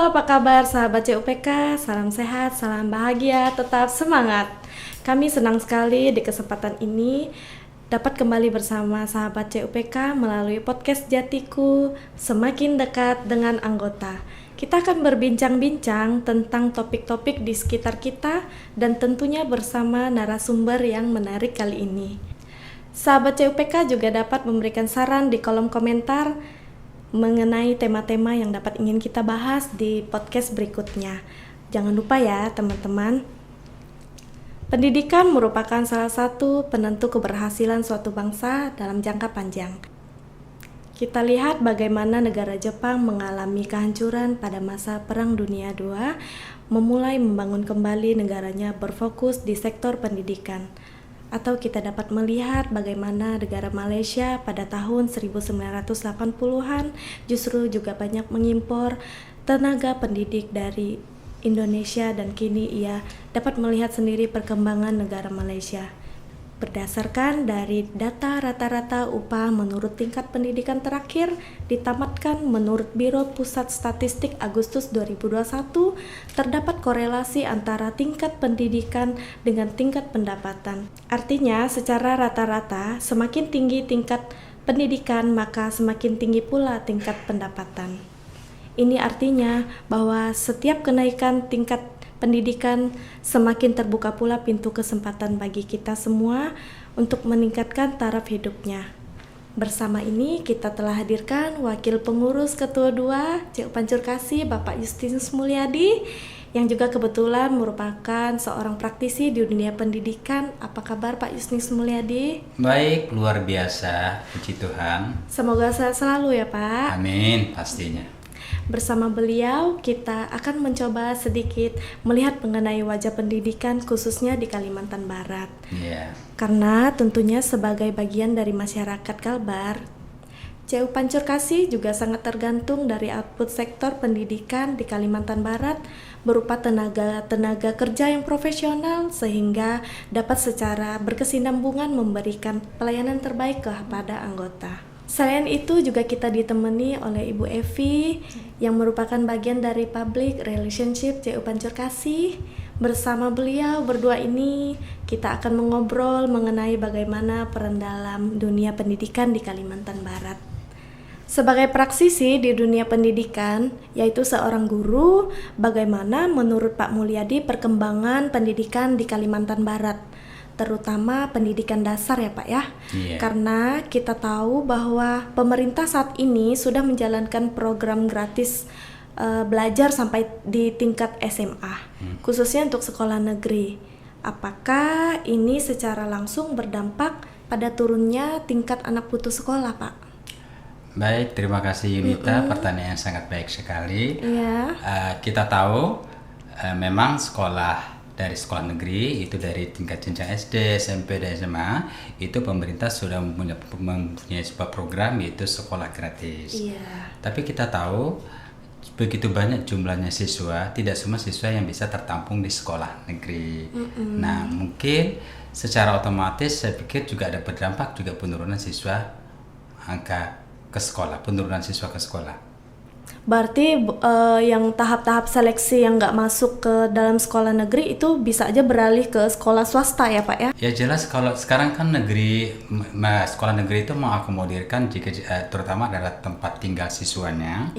apa kabar sahabat CUPK? Salam sehat, salam bahagia, tetap semangat. Kami senang sekali di kesempatan ini dapat kembali bersama sahabat CUPK melalui podcast Jatiku Semakin Dekat dengan Anggota. Kita akan berbincang-bincang tentang topik-topik di sekitar kita dan tentunya bersama narasumber yang menarik kali ini. Sahabat CUPK juga dapat memberikan saran di kolom komentar mengenai tema-tema yang dapat ingin kita bahas di podcast berikutnya. Jangan lupa ya teman-teman. Pendidikan merupakan salah satu penentu keberhasilan suatu bangsa dalam jangka panjang. Kita lihat bagaimana negara Jepang mengalami kehancuran pada masa Perang Dunia II, memulai membangun kembali negaranya berfokus di sektor pendidikan. Atau kita dapat melihat bagaimana negara Malaysia pada tahun 1980-an justru juga banyak mengimpor tenaga pendidik dari Indonesia dan kini ia dapat melihat sendiri perkembangan negara Malaysia. Berdasarkan dari data rata-rata upah menurut tingkat pendidikan terakhir ditamatkan menurut Biro Pusat Statistik Agustus 2021, terdapat korelasi antara tingkat pendidikan dengan tingkat pendapatan. Artinya, secara rata-rata, semakin tinggi tingkat pendidikan, maka semakin tinggi pula tingkat pendapatan. Ini artinya bahwa setiap kenaikan tingkat pendidikan semakin terbuka pula pintu kesempatan bagi kita semua untuk meningkatkan taraf hidupnya. Bersama ini kita telah hadirkan Wakil Pengurus Ketua 2 CU Pancur Kasih Bapak Justinus Mulyadi yang juga kebetulan merupakan seorang praktisi di dunia pendidikan. Apa kabar Pak Justinus Mulyadi? Baik, luar biasa, puji Tuhan. Semoga sehat selalu ya Pak. Amin, pastinya. Bersama beliau, kita akan mencoba sedikit melihat mengenai wajah pendidikan khususnya di Kalimantan Barat. Karena tentunya sebagai bagian dari masyarakat Kalbar, CU Pancur Kasih juga sangat tergantung dari output sektor pendidikan di Kalimantan Barat berupa tenaga kerja yang profesional sehingga dapat secara berkesinambungan memberikan pelayanan terbaik kepada anggota. Selain itu juga kita ditemani oleh Ibu Evi yang merupakan bagian dari Public Relationship CU Pancur Kasih. Bersama beliau berdua ini kita akan mengobrol mengenai bagaimana peran dalam dunia pendidikan di Kalimantan Barat. Sebagai praktisi di dunia pendidikan, yaitu seorang guru, bagaimana menurut Pak Mulyadi perkembangan pendidikan di Kalimantan Barat? Terutama pendidikan dasar ya Pak ya. Karena kita tahu bahwa pemerintah saat ini sudah menjalankan program gratis belajar sampai di tingkat SMA, khususnya untuk sekolah negeri. Apakah ini secara langsung berdampak pada turunnya tingkat anak putus sekolah Pak? Baik, terima kasih Yunita, pertanyaan yang sangat baik sekali. Kita tahu memang dari sekolah negeri itu dari tingkat jenjang SD, SMP, dan SMA itu pemerintah sudah mempunyai sebuah program yaitu sekolah gratis. Tapi kita tahu begitu banyak jumlahnya siswa, tidak semua siswa yang bisa tertampung di sekolah negeri. Nah, mungkin secara otomatis saya pikir juga ada berdampak juga penurunan siswa penurunan siswa ke sekolah. Berarti yang tahap-tahap seleksi yang nggak masuk ke dalam sekolah negeri itu bisa aja beralih ke sekolah swasta ya Pak ya? Ya jelas, kalau sekarang kan sekolah negeri itu mengakomodirkan jika terutama adalah tempat tinggal siswanya.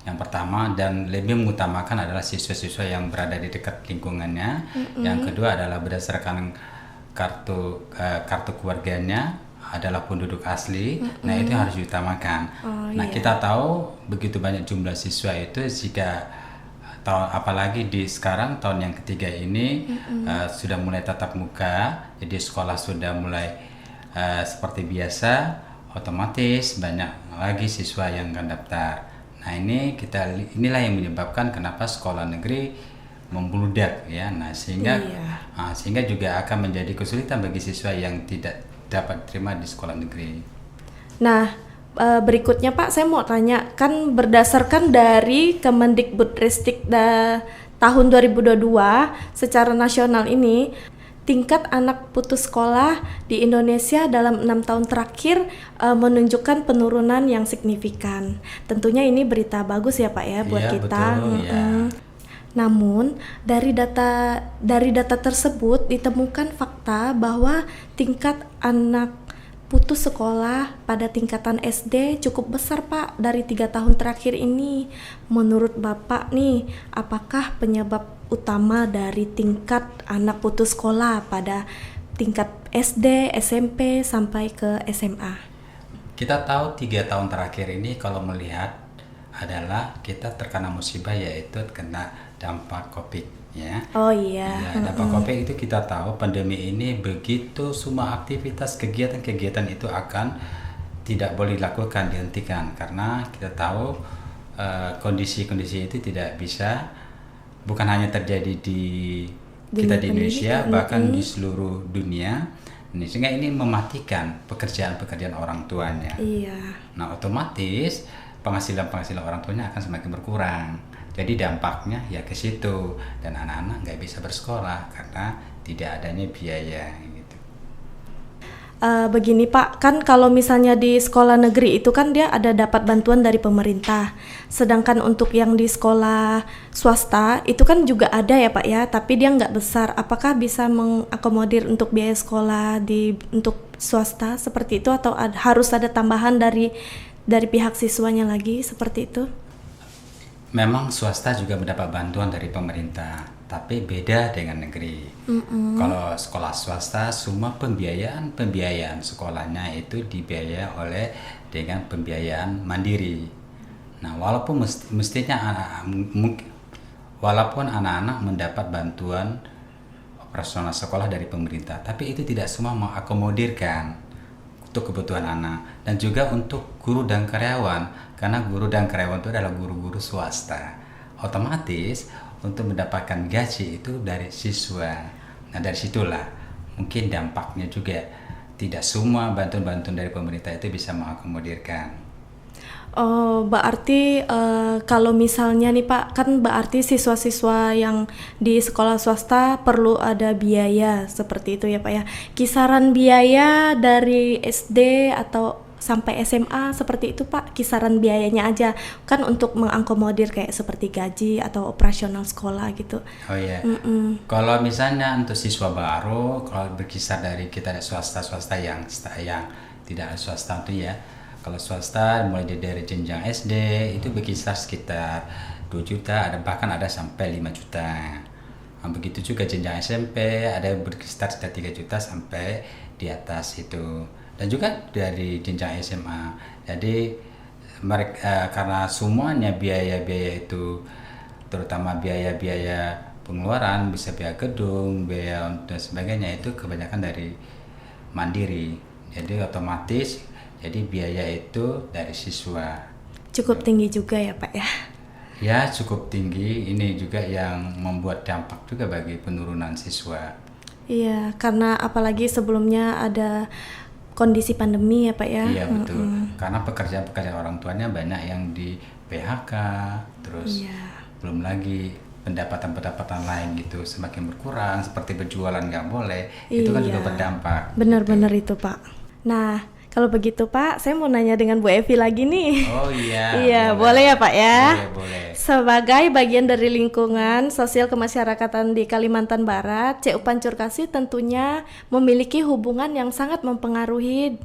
Yang pertama dan lebih mengutamakan adalah siswa-siswa yang berada di dekat lingkungannya. Yang kedua adalah berdasarkan kartu keluarganya adalah penduduk asli. Nah itu harus diutamakan. Kita tahu begitu banyak jumlah siswa itu jika apalagi di sekarang tahun yang ketiga ini sudah mulai tatap muka, jadi sekolah sudah mulai seperti biasa, otomatis banyak lagi siswa yang akan daftar. Nah inilah yang menyebabkan kenapa sekolah negeri membludak ya. Sehingga juga akan menjadi kesulitan bagi siswa yang tidak dapat terima di sekolah negeri. Nah, berikutnya Pak, saya mau tanya, kan berdasarkan dari Kemendikbudristek tahun 2022 secara nasional ini, tingkat anak putus sekolah di Indonesia dalam 6 tahun terakhir menunjukkan penurunan yang signifikan. Tentunya ini berita bagus ya Pak ya buat kita. Betul, ya. Namun dari data tersebut ditemukan fakta bahwa tingkat anak putus sekolah pada tingkatan SD cukup besar Pak dari 3 tahun terakhir ini. Menurut Bapak nih, apakah penyebab utama dari tingkat anak putus sekolah pada tingkat SD, SMP sampai ke SMA? Kita tahu 3 tahun terakhir ini kalau melihat adalah kita terkena musibah, yaitu kena dampak COVID. Ya. Oh iya. Ya, dampak COVID itu kita tahu pandemi ini begitu semua aktivitas kegiatan-kegiatan itu akan tidak boleh dilakukan, dihentikan, karena kita tahu kondisi-kondisi itu tidak bisa, bukan hanya terjadi di kita di Indonesia, bahkan di seluruh dunia. Sehingga ini mematikan pekerjaan-pekerjaan orang tuanya. Iya. Nah, otomatis penghasilan orang tuanya akan semakin berkurang. Jadi dampaknya ya ke situ, dan anak-anak nggak bisa bersekolah karena tidak adanya biaya gitu. Begini Pak, kan kalau misalnya di sekolah negeri itu kan dia ada dapat bantuan dari pemerintah. Sedangkan untuk yang di sekolah swasta itu kan juga ada ya Pak ya, tapi dia nggak besar. Apakah bisa mengakomodir untuk biaya sekolah untuk swasta seperti itu, atau harus ada tambahan dari pihak siswanya lagi seperti itu? Memang swasta juga mendapat bantuan dari pemerintah, tapi beda dengan negeri. Kalau sekolah swasta, semua pembiayaan sekolahnya itu dibiayai oleh dengan pembiayaan mandiri. Nah, walaupun walaupun anak-anak mendapat bantuan operasional sekolah dari pemerintah, tapi itu tidak semua mengakomodirkan untuk kebutuhan anak, dan juga untuk guru dan karyawan, karena guru dan karyawan itu adalah guru-guru swasta. Otomatis untuk mendapatkan gaji itu dari siswa. Nah, dari situlah mungkin dampaknya juga tidak semua bantuan-bantuan dari pemerintah itu bisa mengakomodirkan. Oh, berarti kalau misalnya nih Pak, kan berarti siswa-siswa yang di sekolah swasta perlu ada biaya seperti itu ya Pak ya. Kisaran biaya dari SD atau sampai SMA seperti itu Pak, kisaran biayanya aja kan untuk mengakomodir kayak seperti gaji atau operasional sekolah gitu. Oh iya. Kalau misalnya untuk siswa baru, kalau berkisar dari kita ada swasta yang tidak swasta itu ya. Kalau swasta mulai dari jenjang SD itu berkisar sekitar 2 juta, bahkan ada sampai 5 juta. Nah, begitu juga jenjang SMP ada berkisar sekitar 3 juta sampai di atas itu. Dan juga dari jenjang SMA. Jadi mereka karena semuanya biaya-biaya itu, terutama biaya-biaya pengeluaran, bisa biaya gedung, biaya dan sebagainya, itu kebanyakan dari mandiri. Jadi otomatis jadi biaya itu dari siswa. Cukup tinggi juga ya Pak ya? Ya, cukup tinggi. Ini juga yang membuat dampak juga bagi penurunan siswa. Iya, karena apalagi sebelumnya ada kondisi pandemi ya Pak ya? Iya betul, karena pekerjaan-pekerjaan orang tuanya banyak yang di PHK, terus belum lagi pendapatan-pendapatan lain gitu semakin berkurang, seperti berjualan nggak boleh, itu kan juga berdampak. Benar-benar gitu. Itu Pak. Nah, kalau begitu Pak, saya mau nanya dengan Bu Evi lagi nih. Oh iya. Iya, boleh ya Pak ya? Boleh. Sebagai bagian dari lingkungan sosial kemasyarakatan di Kalimantan Barat, CU Pancurkasih tentunya memiliki hubungan yang sangat mempengaruhi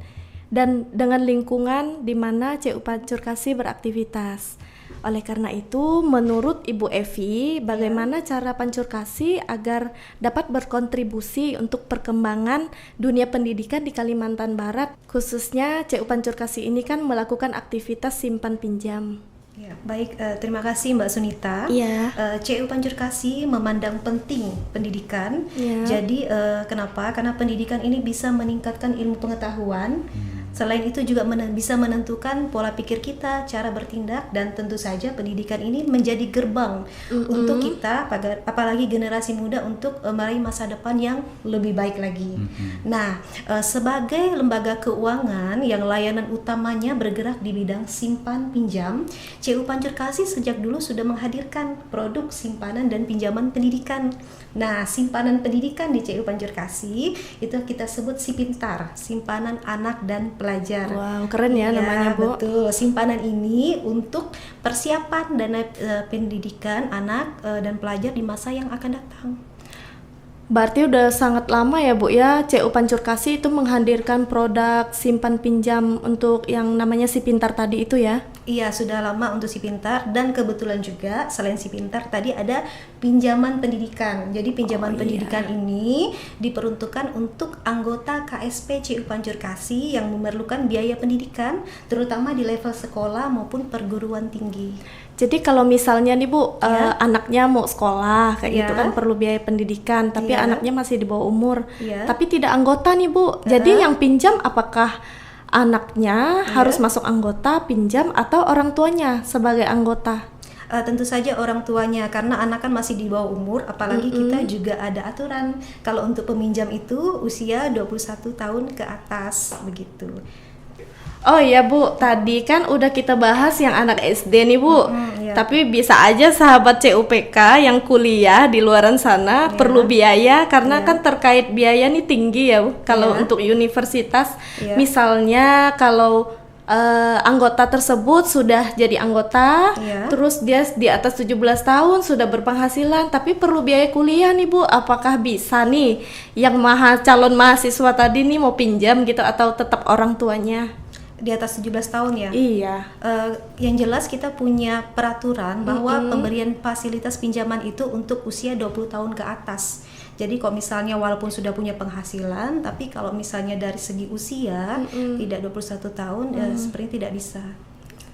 dan dengan lingkungan di mana CU Pancurkasih beraktivitas. Oleh karena itu, menurut Ibu Evi, bagaimana cara Pancurkasih agar dapat berkontribusi untuk perkembangan dunia pendidikan di Kalimantan Barat, khususnya CU Pancurkasih ini kan melakukan aktivitas simpan pinjam. Ya, baik, terima kasih Mbak Sunita. Iya. CU Pancurkasih memandang penting pendidikan. Iya. Jadi kenapa? Karena pendidikan ini bisa meningkatkan ilmu pengetahuan Selain itu juga bisa menentukan pola pikir kita, cara bertindak, dan tentu saja pendidikan ini menjadi gerbang untuk kita, apalagi generasi muda, untuk meraih masa depan yang lebih baik lagi. Nah, sebagai lembaga keuangan yang layanan utamanya bergerak di bidang simpan pinjam, CU Pancur Kasih sejak dulu sudah menghadirkan produk simpanan dan pinjaman pendidikan. Nah, simpanan pendidikan di CU Pancur Kasih itu kita sebut SIPintar, simpanan anak dan pelajar. Wow, keren ya namanya, Bu. Betul. Simpanan ini untuk persiapan dana pendidikan anak dan pelajar di masa yang akan datang. Berarti udah sangat lama ya, Bu ya, CU Pancur Kasih itu menghadirkan produk simpan pinjam untuk yang namanya SIPintar tadi itu ya? Iya, sudah lama untuk SIPintar, dan kebetulan juga selain SIPintar tadi ada pinjaman pendidikan. Jadi pinjaman pendidikan ini diperuntukkan untuk anggota KSP CU Pancur Kasih yang memerlukan biaya pendidikan, terutama di level sekolah maupun perguruan tinggi. Jadi kalau misalnya nih Bu, anaknya mau sekolah kayak gitu kan perlu biaya pendidikan, tapi anaknya masih di bawah umur, tapi tidak anggota nih Bu. Jadi yang pinjam apakah anaknya harus masuk anggota pinjam atau orang tuanya sebagai anggota? Tentu saja orang tuanya, karena anak kan masih di bawah umur, apalagi kita juga ada aturan kalau untuk peminjam itu usia 21 tahun ke atas begitu. Oh iya Bu, tadi kan udah kita bahas yang anak SD nih Bu, tapi bisa aja sahabat CUPK yang kuliah di luaran sana perlu biaya, karena kan terkait biaya nih tinggi ya Bu. Kalau untuk universitas, misalnya kalau anggota tersebut sudah jadi anggota, terus dia di atas 17 tahun sudah berpenghasilan, tapi perlu biaya kuliah nih Bu, apakah bisa nih yang calon mahasiswa tadi nih mau pinjam gitu atau tetap orang tuanya? Di atas 17 tahun ya? Iya. Yang jelas kita punya peraturan bahwa pemberian fasilitas pinjaman itu untuk usia 20 tahun ke atas. Jadi kalau misalnya walaupun sudah punya penghasilan, tapi kalau misalnya dari segi usia tidak 21 tahun, sepertinya tidak bisa.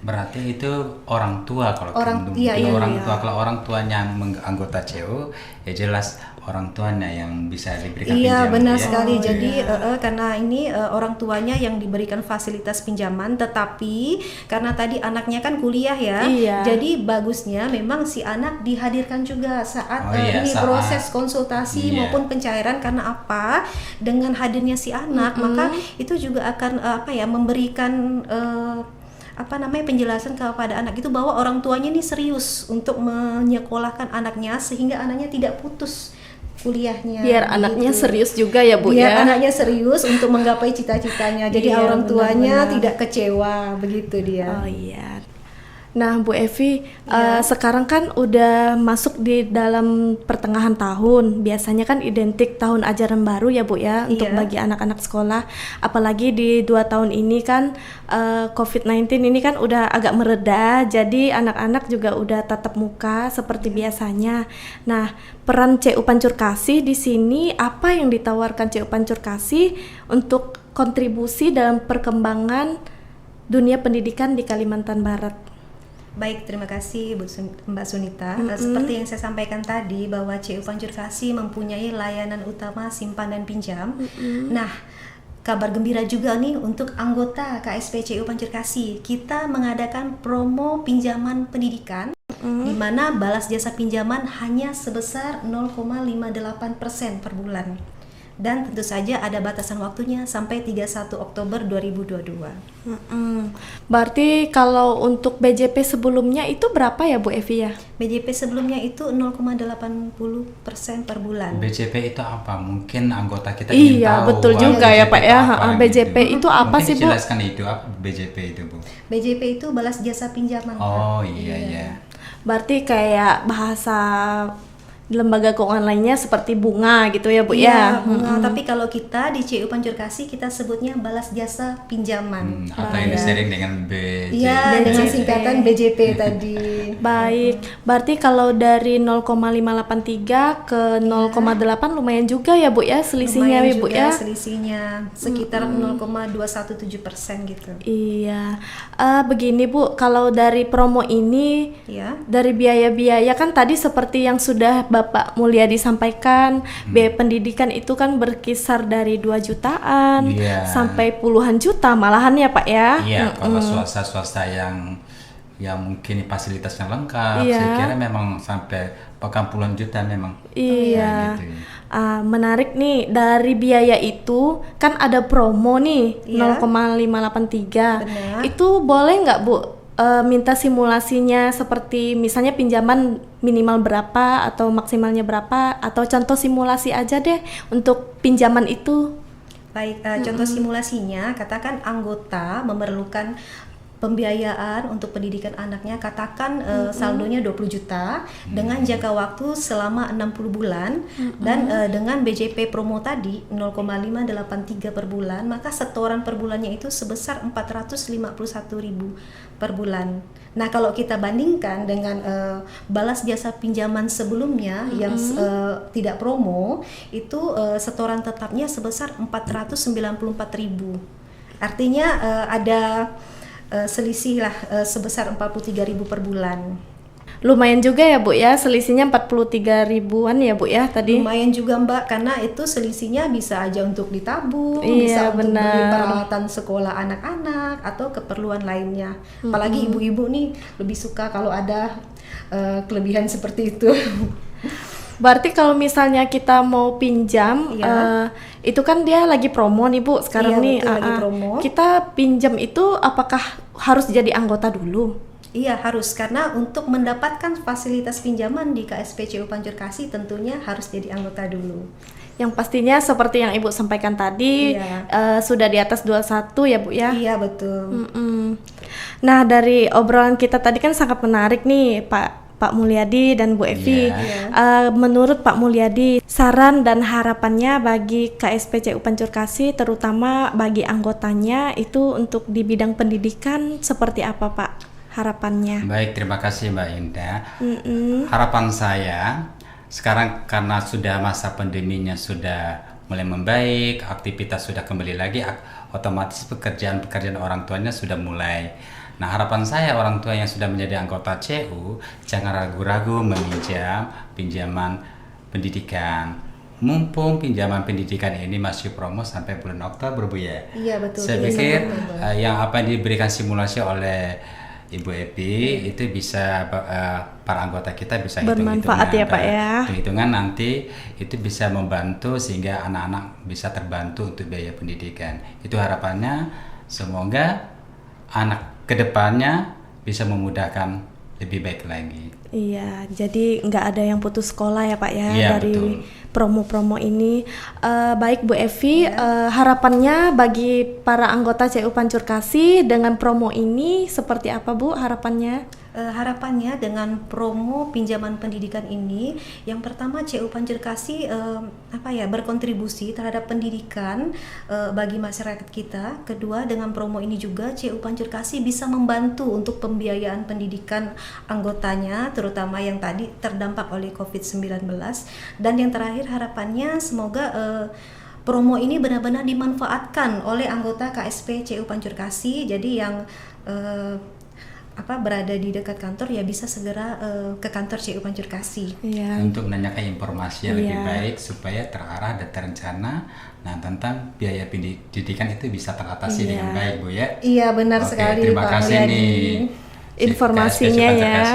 Berarti itu orang tua kalau orang tua. Kalau orang tuanya anggota CU, ya jelas orang tuanya yang bisa diberikan pinjaman. Iya, benar sekali. Jadi karena ini orang tuanya yang diberikan fasilitas pinjaman, tetapi karena tadi anaknya kan kuliah ya, jadi bagusnya memang si anak dihadirkan juga saat proses konsultasi maupun pencairan. Karena apa? Dengan hadirnya si anak, maka itu juga akan memberikan penjelasan kepada anak itu bahwa orang tuanya ini serius untuk menyekolahkan anaknya, sehingga anaknya tidak putus kuliahnya. Biar anaknya serius juga ya Bu. Biar anaknya serius untuk menggapai cita-citanya. Jadi orang tuanya tidak kecewa, begitu dia. Oh iya. Nah Bu Evi, sekarang kan udah masuk di dalam pertengahan tahun. Biasanya kan identik tahun ajaran baru ya Bu ya, untuk bagi anak-anak sekolah. Apalagi di 2 tahun ini kan COVID-19 ini kan udah agak mereda, jadi anak-anak juga udah tatap muka seperti biasanya. Nah, peran CU Pancur Kasih di sini, apa yang ditawarkan CU Pancur Kasih untuk kontribusi dalam perkembangan dunia pendidikan di Kalimantan Barat? Baik, terima kasih Mbak Sunita. Seperti yang saya sampaikan tadi, bahwa CU Pancur Kasih mempunyai layanan utama simpan dan pinjam. Nah, kabar gembira juga nih untuk anggota KSP CU Pancur Kasih. Kita mengadakan promo pinjaman pendidikan, di mana balas jasa pinjaman hanya sebesar 0,58% per bulan. Dan tentu saja ada batasan waktunya sampai 31 Oktober 2022. Berarti kalau untuk BJP sebelumnya itu berapa ya Bu Evi ya? BJP sebelumnya itu 0,80% per bulan. BJP itu apa? Mungkin anggota kita ingin tahu. Iya, betul juga ya Pak ya. BJP itu apa sih Bu? Mungkin jelaskan itu, apa BJP itu Bu? BJP itu balas jasa pinjaman. Oh iya. Berarti kayak bahasa lembaga keuangan lainnya seperti bunga gitu ya Bu ya? Bunga. Tapi kalau kita di CU Pancur Kasih kita sebutnya balas jasa pinjaman. Atau yang disering dengan BJP. Iya, dengan singkatan BJP tadi. Baik, berarti kalau dari 0,583 ke 0,8 lumayan juga ya Bu ya selisihnya ya Bu ya? Selisihnya sekitar 0,217% gitu. Iya, begini Bu, kalau dari promo ini dari biaya-biaya kan tadi seperti yang sudah Bapak Mulyadi sampaikan, biaya pendidikan itu kan berkisar dari 2 jutaan sampai puluhan juta malahan ya Pak ya. Iya, kalau swasta yang mungkin fasilitasnya lengkap, saya kira memang sampai bahkan puluhan juta memang. Iya. Gitu. Menarik nih, dari biaya itu kan ada promo nih 0,583. Benar. Itu boleh nggak Bu minta simulasinya, seperti misalnya pinjaman minimal berapa atau maksimalnya berapa, atau contoh simulasi aja deh untuk pinjaman itu. Baik, contoh simulasinya, katakan anggota memerlukan pembiayaan untuk pendidikan anaknya, katakan saldonya 20 juta dengan jangka waktu selama 60 bulan dan dengan BJP promo tadi 0,583 per bulan, maka setoran per bulannya itu sebesar 451.000 per bulan. Nah, kalau kita bandingkan dengan balas jasa pinjaman sebelumnya yang tidak promo, itu setoran tetapnya sebesar 494.000. Artinya ada selisih lah sebesar 43.000 per bulan. Lumayan juga ya Bu ya, selisihnya 43 ribuan ya Bu ya tadi. Lumayan juga Mbak, karena itu selisihnya bisa aja untuk ditabung, iya, bisa untuk benar. beli peralatan sekolah anak-anak atau keperluan lainnya. Apalagi ibu-ibu nih lebih suka kalau ada kelebihan seperti itu. Berarti kalau misalnya kita mau pinjam, itu kan dia lagi promo nih Bu sekarang nih. Betul, lagi promo. Kita pinjam itu apakah harus jadi anggota dulu? Iya harus, karena untuk mendapatkan fasilitas pinjaman di KSP CU Pancur Kasih tentunya harus jadi anggota dulu. Yang pastinya seperti yang Ibu sampaikan tadi, sudah di atas 21 ya Bu ya? Iya betul. Nah, dari obrolan kita tadi kan sangat menarik nih Pak Mulyadi dan Bu Evi. Menurut Pak Mulyadi, saran dan harapannya bagi KSP CU Pancur Kasih, terutama bagi anggotanya, itu untuk di bidang pendidikan seperti apa Pak harapannya? Baik, terima kasih Mbak Indah. Harapan saya sekarang karena sudah masa pandeminya sudah mulai membaik, aktivitas sudah kembali lagi, otomatis pekerjaan orang tuanya sudah mulai. Nah, harapan saya orang tua yang sudah menjadi anggota CU jangan ragu-ragu meminjam pinjaman pendidikan. Mumpung pinjaman pendidikan ini masih promo sampai bulan Oktober Bu ya. Iya betul. Saya pikir yang apa yang diberikan simulasi oleh Ibu Epi itu bisa para anggota kita bisa bermanfaat ya Pak ya. Hitungan nanti itu bisa membantu sehingga anak-anak bisa terbantu untuk biaya pendidikan. Itu harapannya, semoga anak kedepannya bisa memudahkan lebih baik lagi. Iya, jadi nggak ada yang putus sekolah ya Pak ya, dari betul. Promo-promo ini. Baik Bu Evi, harapannya bagi para anggota CU Pancur Kasih dengan promo ini seperti apa Bu harapannya? Harapannya dengan promo pinjaman pendidikan ini, yang pertama CU Pancur Kasih berkontribusi terhadap pendidikan bagi masyarakat kita. Kedua, dengan promo ini juga CU Pancur Kasih bisa membantu untuk pembiayaan pendidikan anggotanya, terutama yang tadi terdampak oleh COVID-19. Dan yang terakhir, harapannya semoga promo ini benar-benar dimanfaatkan oleh anggota KSP CU Pancur Kasih. Jadi yang berada di dekat kantor ya bisa segera ke kantor CU Pancur Kasih. Untuk menanyakan informasi yang lebih baik supaya terarah dan terencana. Nah, tentang biaya pendidikan itu bisa teratasi dengan baik Bu ya. Iya benar sekali terima Pak kasih Mulyadi. nih Informasinya ya.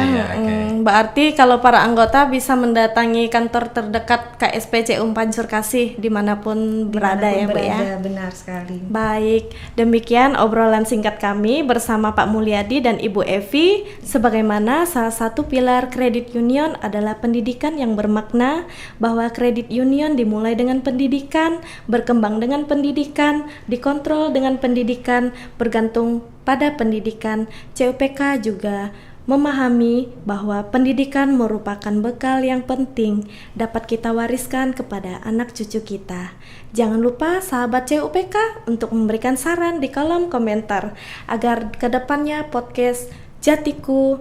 Berarti kalau para anggota bisa mendatangi kantor terdekat KSP CU Pancur Kasih dimanapun berada ya Bu ya. Benar sekali. Baik, demikian obrolan singkat kami bersama Pak Mulyadi dan Ibu Evi. Sebagaimana salah satu pilar kredit union adalah pendidikan yang bermakna, bahwa kredit union dimulai dengan pendidikan, berkembang dengan pendidikan, dikontrol dengan pendidikan, bergantung pada pendidikan. CUPK juga memahami bahwa pendidikan merupakan bekal yang penting dapat kita wariskan kepada anak cucu kita. Jangan lupa sahabat CUPK untuk memberikan saran di kolom komentar agar kedepannya podcast Jatiku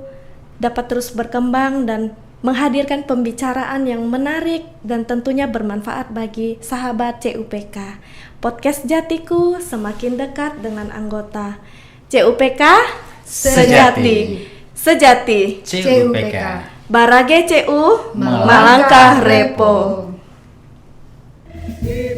dapat terus berkembang dan menghadirkan pembicaraan yang menarik dan tentunya bermanfaat bagi sahabat CUPK. Podcast Jatiku semakin dekat dengan anggota CUPK sejati. CUPK. Barage CU Melangkah Repo. Repo.